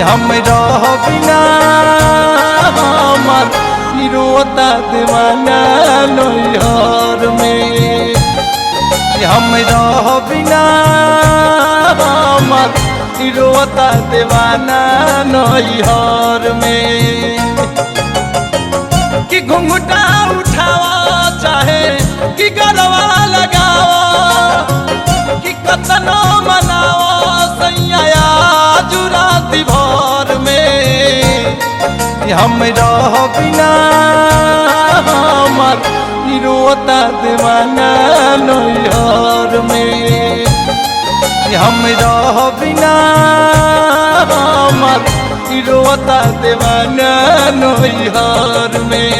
हम रह बिना हमर रोता दीवाना नैहर में। हम रह बिना हमर रोता दीवाना नैहर में। कि घुंघटा उठावा चाहे कि गरवा लगावा कि कतनो मनावा सैया जुराती भर में। हम रह बिना हमर रोता दीवाना नैहर में। हम रह बिना हमर रोता दीवाना नैहर में।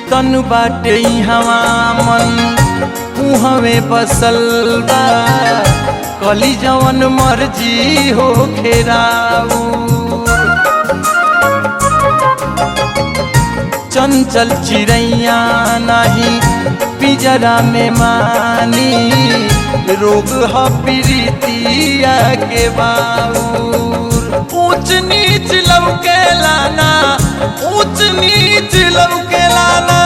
तन बाटे हवा मन उहवे बसल बा कली जवन मर्जी हो खेराऊ। चंचल चिड़ैया नहीं पिजरा में मानी रोग ह प्रीतिया के बाऊर। ऊंच नीच लौके लाना ऊंच नीच लौके लाना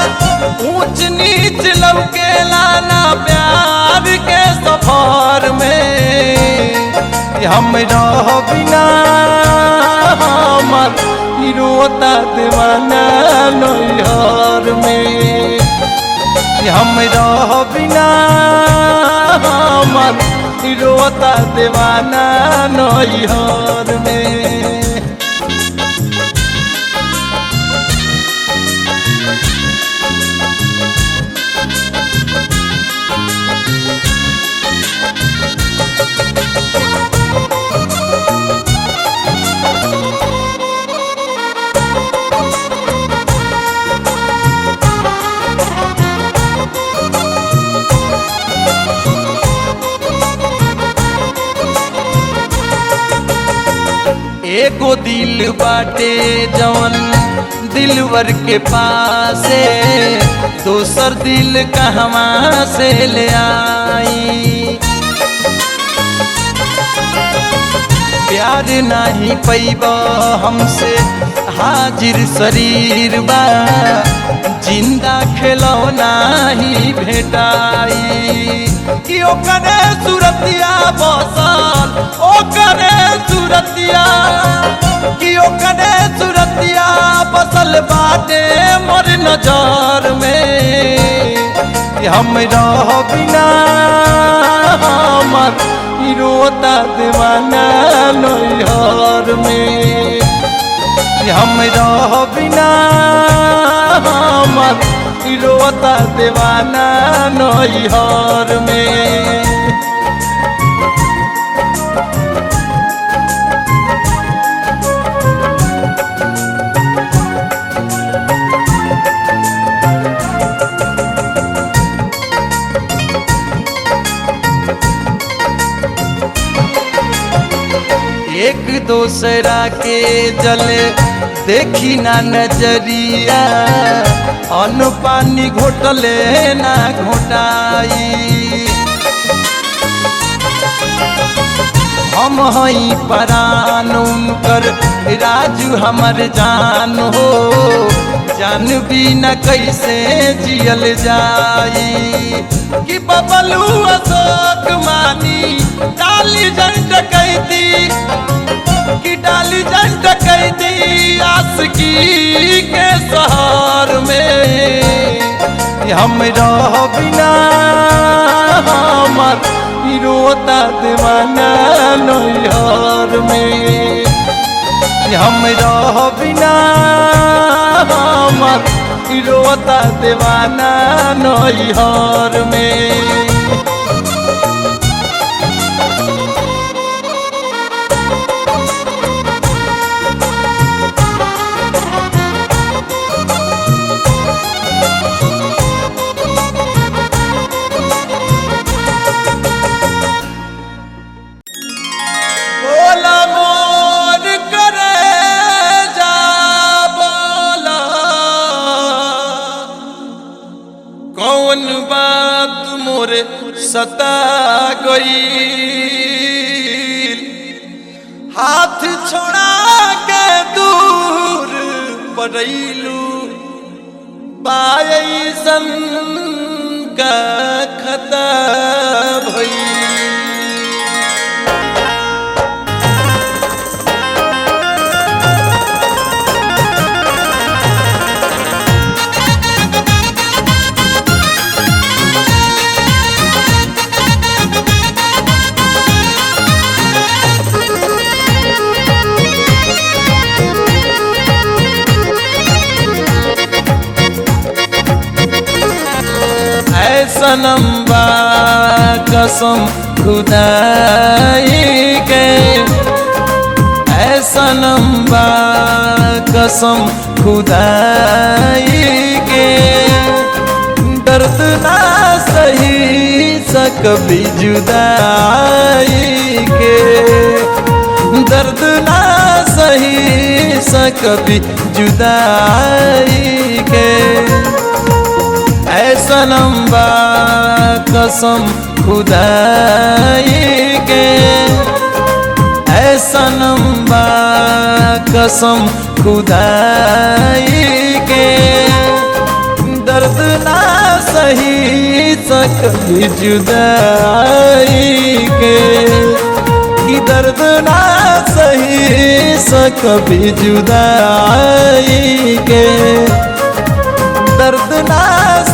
ऊंच नीच लौके लाना प्यार के सफर में। हम रह बिना हमर रोता दीवाना नैहर में। हम रह बिना हमर रोता दीवाना नैहर में। एगो दिल बाटे जवन दिलवर के पासे दोसर दिल कहवा से ले आई। प्यार नहीं पैब हमसे हाजिर शरीर बा जिंदा खिलौना ही भेटाई। कि ओकरे सूरतिया बसल ओकरे सूरतिया कि ओकरे सूरतिया बसल बाटे मोर नजर में। हम रह बिना हमर रोता दीवाना नैहर में। हम रह बिना हमर रोता दीवाना नैहर में। एक दूसरा के जले देखी ना नजरिया अन्न पानी घोटले ना घोटाई। हम हई परान उनकर राजू हमर जान हो जान बिना कैसे जियल जाई। कि बबलू अशोक मानी डाली जंट कहती कि डाली जंट कहती आशिकी के शहर में। हम रह बिना हमर रोता दीवाना नैहर में। हम रह बिना हमर रोता दीवाना नैहर में। सता गई, हाथ छोड़ा के दूर पड़ैलू, पायसन का खता भई। सनम बा कसम खुदाई के, ऐ सनम बा कसम खुदाई के, दर्द ना सही सकबी जुदाई के, दर्द ना सही सकबी जुदाई के। ऐ सनम बा कसम खुदाई के, ऐ सनम बा कसम खुदाई के, दर्द ना सही सकबी जुदाई के, कि दर्द ना सही सकबी जुदाई के, दर्द ना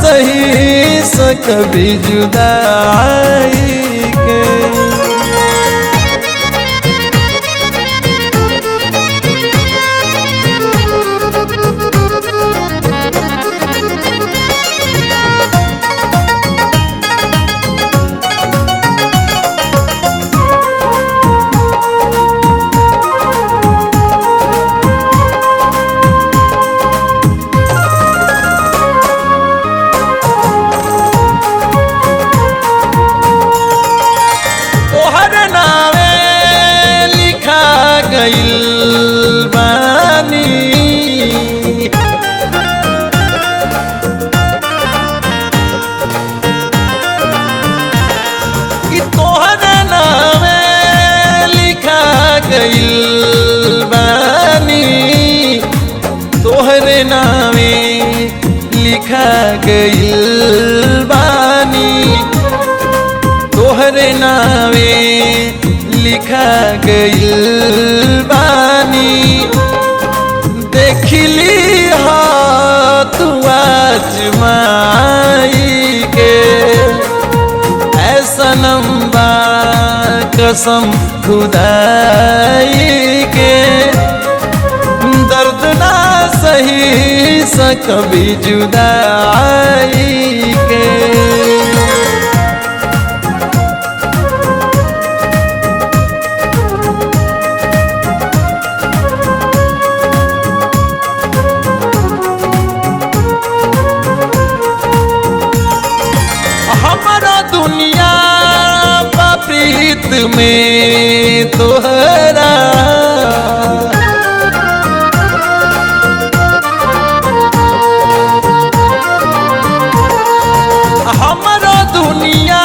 सही सकबी जुदाई के। बानी कि तोहरे नामे लिखा गइल बानी, तोहरे नामे लिखा गइल बानी, तोहरे नामे लिखा गइल बानी, देखली हा तू आजमाई के, ऐ सनम बा कसम खुदाई के, दर्द ना सही सकबी जुदाई के। दुनिया प्रीत में तोहरा, हमारा दुनिया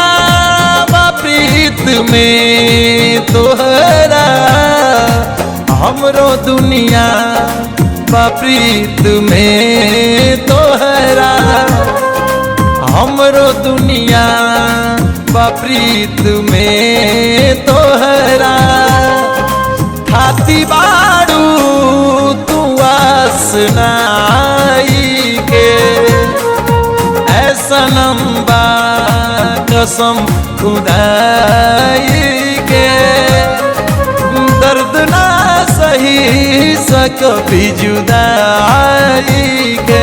प्रीत में तोहरा, हमरो दुनिया प्रीत में तोहरा, हमरो दुनिया प्रीत में तोहरा, खाती बाड़ू तू आसनाई के, ऐ सनम बा कसम खुदाई के, दर्द ना सही सकबी जुदाई के।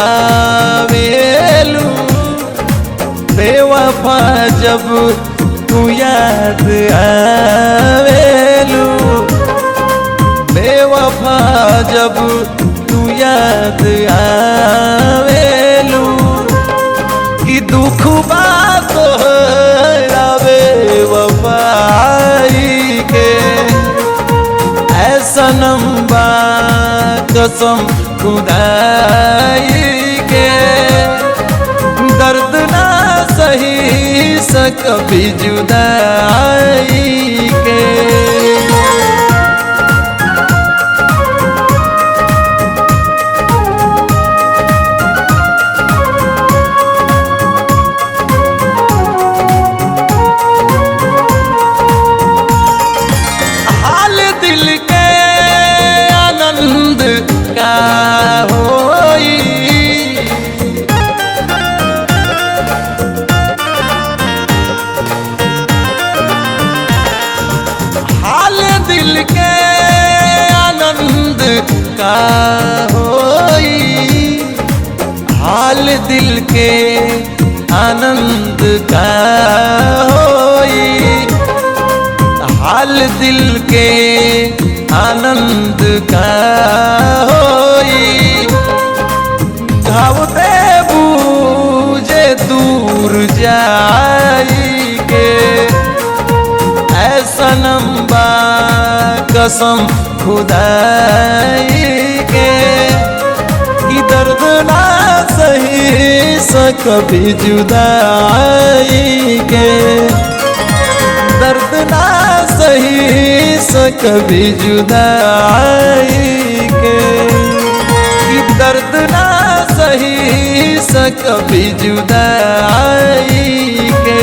आवेलू, बेवफा जब तू याद आवेलू, बेवफा जब तू याद आवेलू, कि दुख बात आवे वफाई के, ऐसा नंबा कसम खुदाई के, दर्द ना सही कभी जुदाई के। हाल दिल के आनंद का होई, हाल दिल के आनंद का होई, हाल दिल के आनंद का होई, हाल दिल के आनंद का होई, घाव दे बूझे दूर जाई के, ऐसा नंबा कसम खुदाई के, कि दर्द ना सही कभी जुदाई के, दर्द ना सही कभी जुदाई के, कि दर्द ना सही कभी जुदाई के।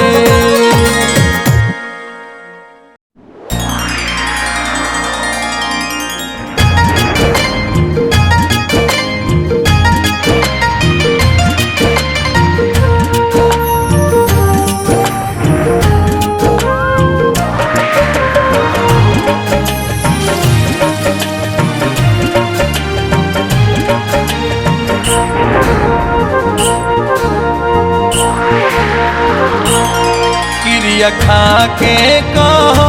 क्रिया खा के कहो,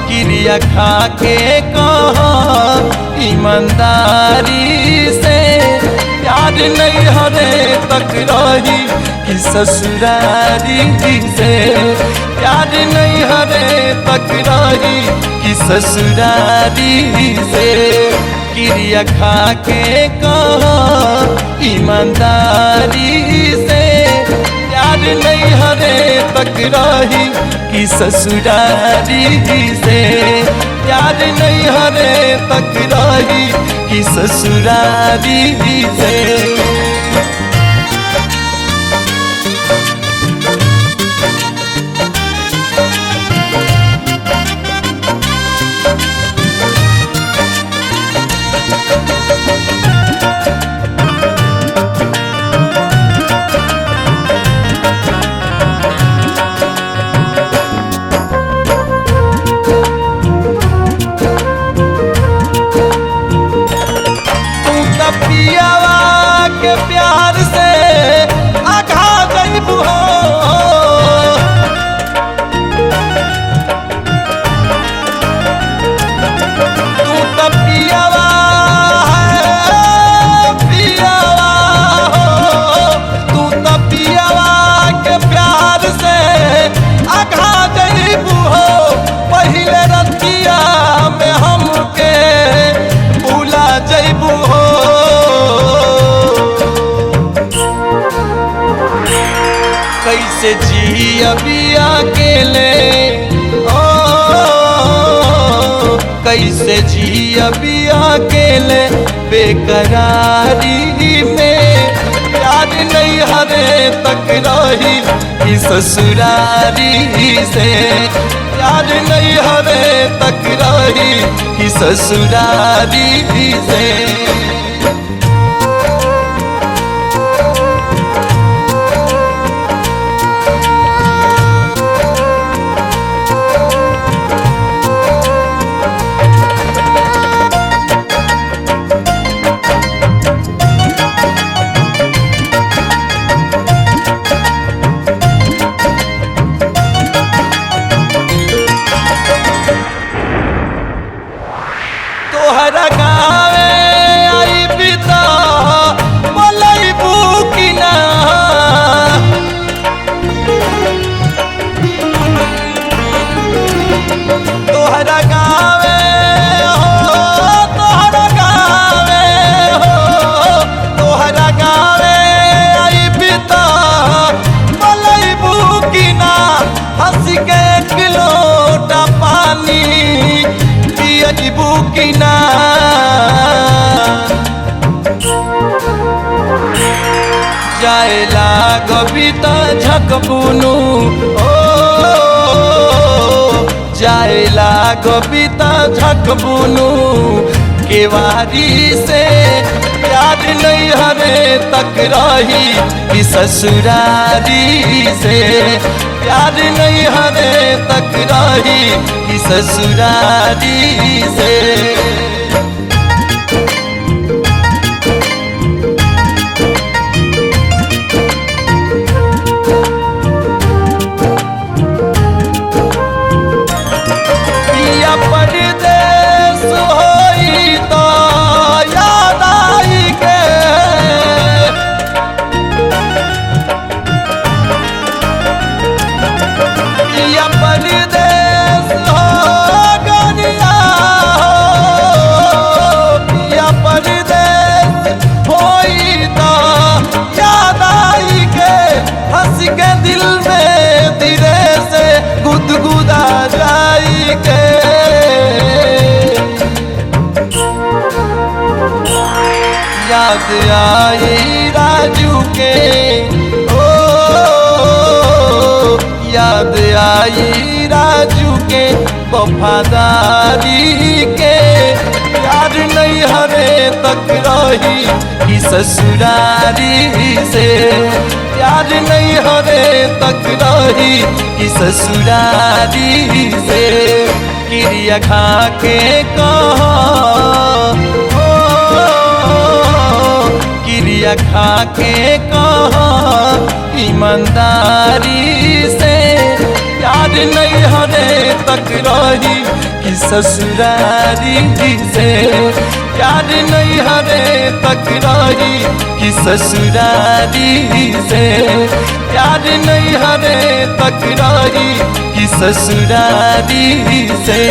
क्रिया खा के कहो, ईमानदारी से प्यार नहीं हरे तक रही, कि ससुरारी से प्यार नहीं हरे तक रही, कि ससुरारी से। क्रिया खा के कहो, ईमानदारी से प्यार नहीं हरे तक रही, कि ससुरारी से प्यार नहीं हरे तक रही, कि ससुरारी से। प्यार से आघा जइबू हो, तू तो पियावा है पियावा हो, तू तो पियावा के प्यार से आघा जइबू हो, पहले रतिया में हमके भूला जइबू हो। कैसे जी अभी अकेले, ओ कैसे जी अभी अकेले बेकरारी में, प्यार नहीं हरे तक रही, कि ससुरारी से प्यार नहीं हरे तक रही, कि ससुरारी से। कविता झकबुनु ओ जाएला कविता झकबुनु केवारी से प्यार नहीं हरे तक रही कि ससुरारी से प्यार नहीं हरे तक रही कि ससुरारी से के दिल में धीरे से गुदगुदा जाई के याद आई राजू के ओ याद आई राजू के वफादारी के प्यार नहीं हरे तक रही कि ससुरारी से प्यार नहीं हरे तक रही कि ससुरारी से क्रिया खा के कहा क्रिया खा के कहा ईमानदारी से प्यार नहीं हरे तक रही कि ससुरारी से प्यार नहीं हरे तक रही कि ससुरारी से प्यार नहीं हरे तक रही कि ससुरारी से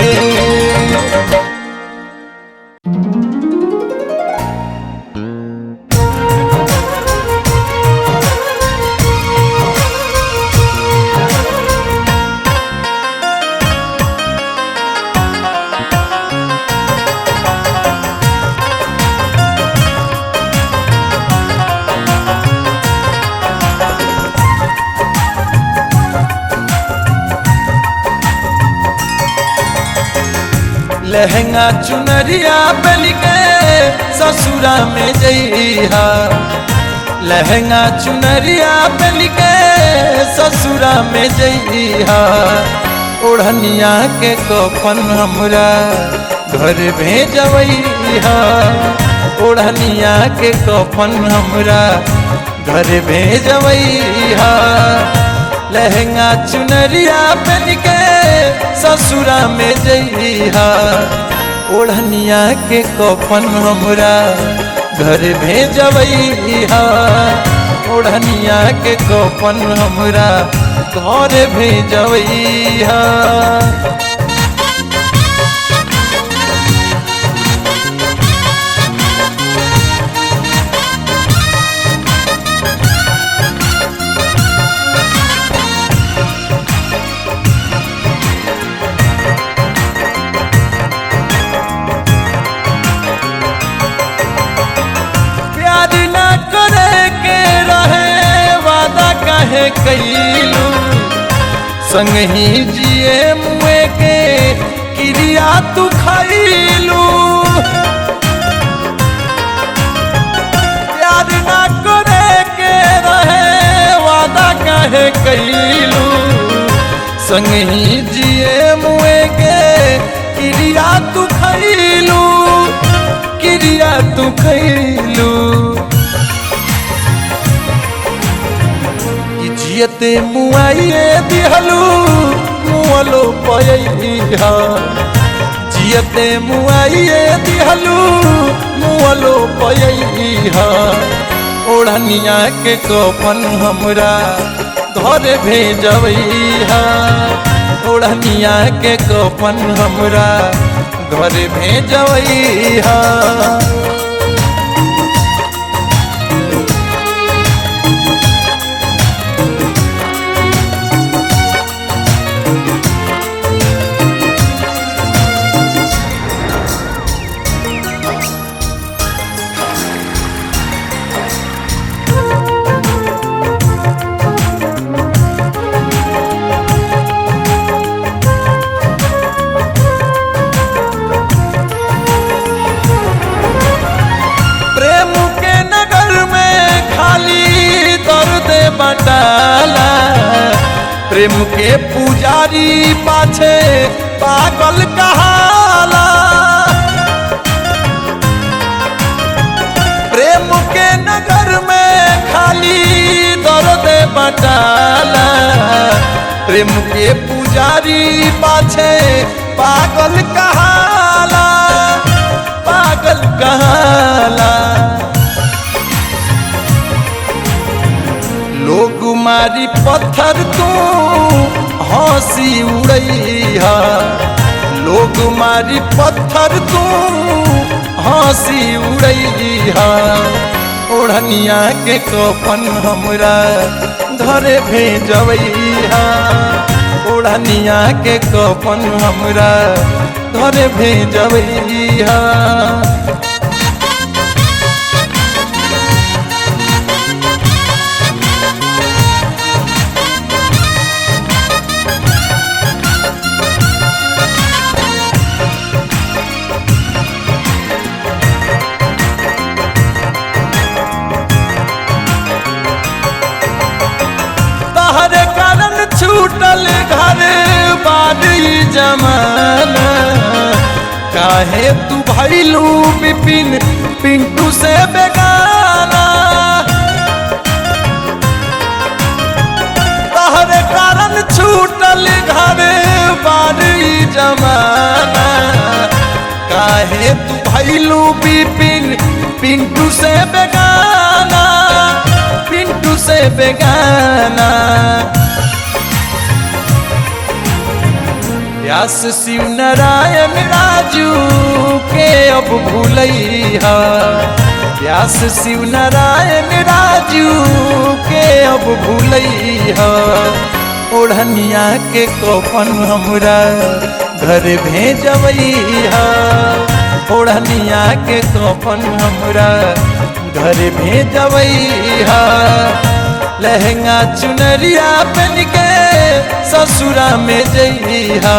लहंगा चुनरिया पहन के ससुरा में जइहा लहंगा चुनरिया पहन के ससुरा में जइहा ओढ़निया के कफन हमरा घर भेजवैहा ओढ़निया के कफन हमरा घर भेजवैहा लहंगा चुनरिया पहन के ससुरा में जइहा ओढ़निया के कफन हमरा घर भेजवैहा ओढ़निया के कफन हमरा घर भेजवैहा कैलू संग ही जिए मुए के क्रिया तू खैलू प्यार ना करे के रहे वादा कहे कैलू संग ही जिए मुए के क्रिया तू खैलू क्रिया तू खैलू जियते मुआइए दिहलू मुअलो पयहा जियते मुआइए दिहलू मुअलो पयहा ओढ़निया के कफन हमरा घर भेजवैहा ओढ़निया के कफन हमरा घर भेजवैहा बटाला। प्रेम के पुजारी पाछे पागल कहाला। प्रेम के नगर में खाली दर्द बटाला। प्रेम के पुजारी पाछे पागल कहाला, पागल कहाला। लोग मारी पत्थर तू हंसी उड़ैहा। लोग मारी पत्थर तू हंसी उड़ैहा। ओढ़निया के कफन हमरा घरे भेजबैहा। ओढ़निया के कफन हमरा घरे भेजबैहा। छूटल घर बारी जमाना। काहे तू भइलू विपिन पिंटू से बेगाना। तहरे कारण छूटल घर बारी जमाना। काहे तू भइलू विपिन पिंटू से बेगाना, पिंटू से बेगाना। व्यास शिव नारायण राजू के अब भूलैहा। व्यास शिव नारायण राजू के अब भूलैहा। ओढ़निया के कफन हमरा घर भेजबैहा। ओढ़निया के कफन हमरा घर भेजबैहा। लहंगा चुनरिया पहन के ससुरा में जइहा।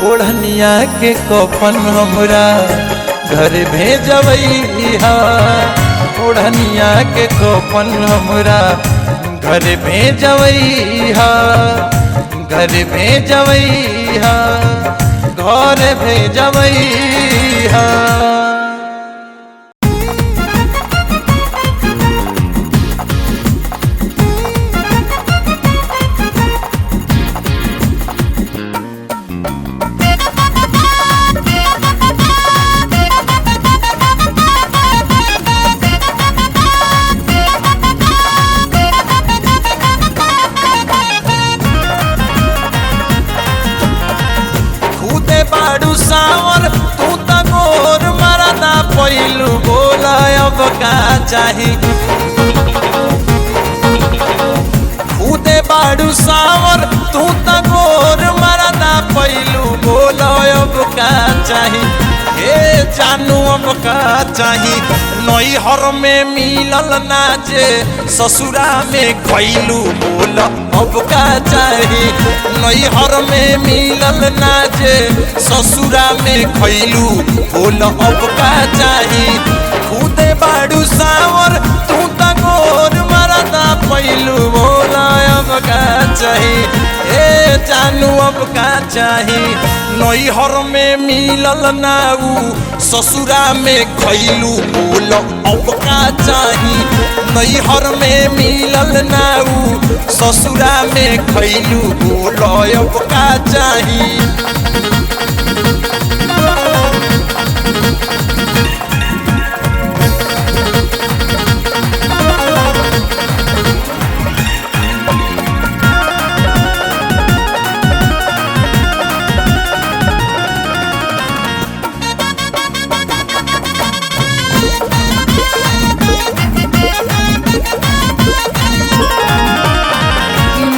ओढ़निया के कफन हमरा घर भेजबैहा। ओढ़निया के कफन हमरा घर भेजबैहा। घर भेजबैहा। घर भेजबैहा। पहिलू बोला अब का चाही। खुदे बाड़ू सावर तू त गोर मरदा। पहिलू बोला अब का चाही। हे जानू अब का चाही। नैहर में मिलल नाचे ससुरा में खैलू बोल अब का चाही। नैहर में मिलल नाचे ससुरा में खैलू बोल अब का चाही। खुदे बाड़ू सावर तू त गोर मरदा। पहिलू बोला अब का चाही। ए जानू अब का चाही। नैहर में मिलल नाऊ ससुरा में खैलू बोल अब का चाही। नैहर में मिलल नाऊ ससुरा में खैलू बोल अब का चाही।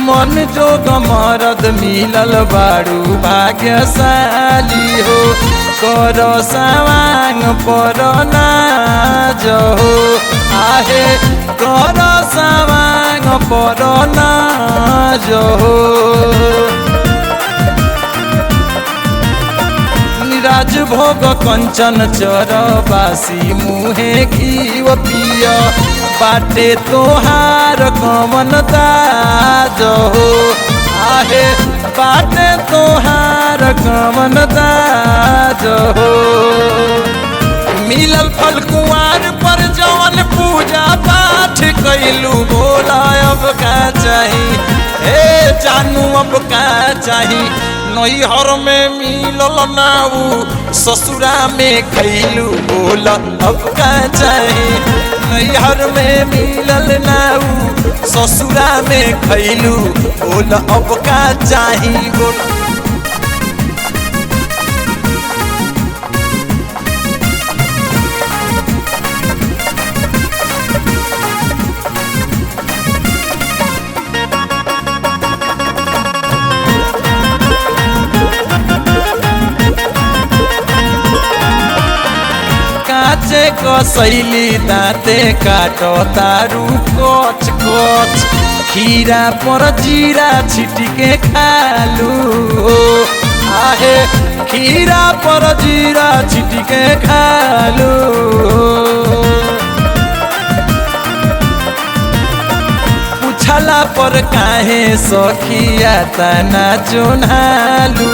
मन जोग मरद मिलल बारू भाग्यशाली हो। करो सवांग पर नाज हो। आहे करो सवांग पर नाज हो। राजभोग कंचन चरबासी मुहे घीव पिय। बाटे तोहार कवन दाज हो आहे बाटे तोहार कवन दाज हो मिलल फल कुआर पर जवन पूजा पाठ कैलू बोला अब का चाही हे जानू अब का चाही नैहर में मिलल नाऊ ससुरा में खैलू बोला अब का चाही नैहर में मिलल नाऊ ससुरा में खैलू बोला अब का चाही बोला काचे कसैली दाँते काटो तारू कोच कोच खीरा पर जीरा छिटिके खालू आहे खीरा पर जीरा छिटिके खालू पूछला पर काहे सखिया तना जोनालू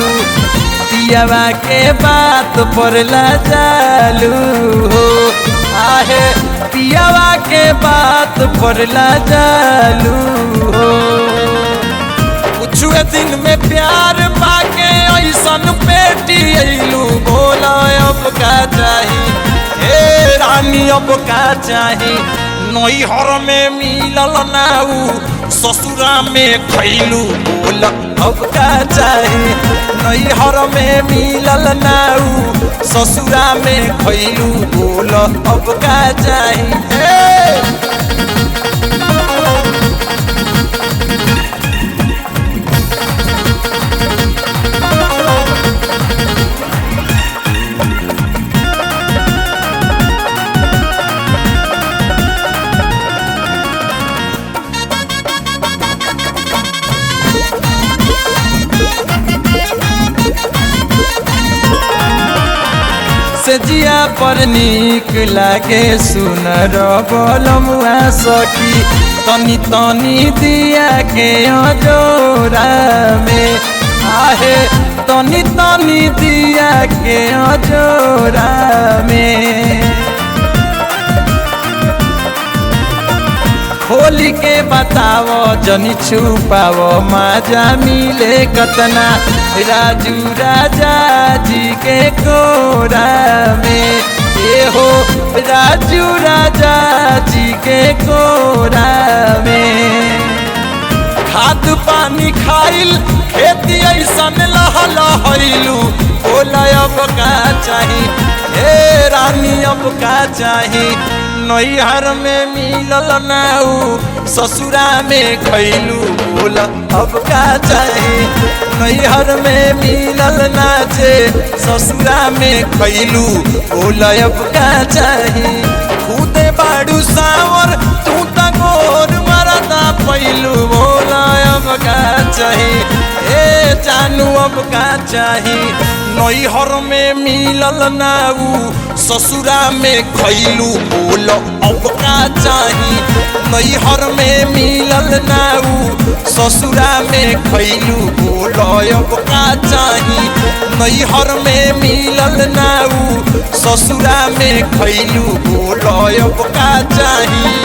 पियावा के बात पर लाजालू हो आहे पियावा के बात पर लाजालू हो कुछ दिन में प्यार पाके ऐसन पेटी अइलू बोला अब का चाही हे रानी अब का चाही नैहर में मिलल नाऊ ससुरा में खैलू बोला अब का चाही नैहर में मिलल नाऊ ससुरा में खैलू बोला अब का चाही हे से जिया पर नीक लागे सुनर बलमुआ सखी तनी तनी दिया के अजोरा में आहे तनी तनी दिया के अजोरा में खोली के बतावो जनी छुपावो मजा मिले कतना राजू राजा जी के कोरा में ये हो राजू राजा जी के कोरा में खाद पानी खाइल खेती ऐसन लहलहैलू बोला अब का चाही हे रानी अब का चाही नैहर में मिलल नाऊ ससुरा में खैलू बोला अब का चाही नैहर में मिलल नाचे ससुरा में खैलू बोला अब का चाही खुदे बाड़ू सावर तू त गोर मरदा पैलू बोला अब का चाही ए जानू अब का चाही नैहर में मिलल नाऊ ससुरा में खैलू बोला अब का चाही नैहर में मिलल नाऊ ससुरा में खैलू बोला अब का चाही नैहर में मिलल नाऊ ससुरा में खैलू बोला अब का चाही।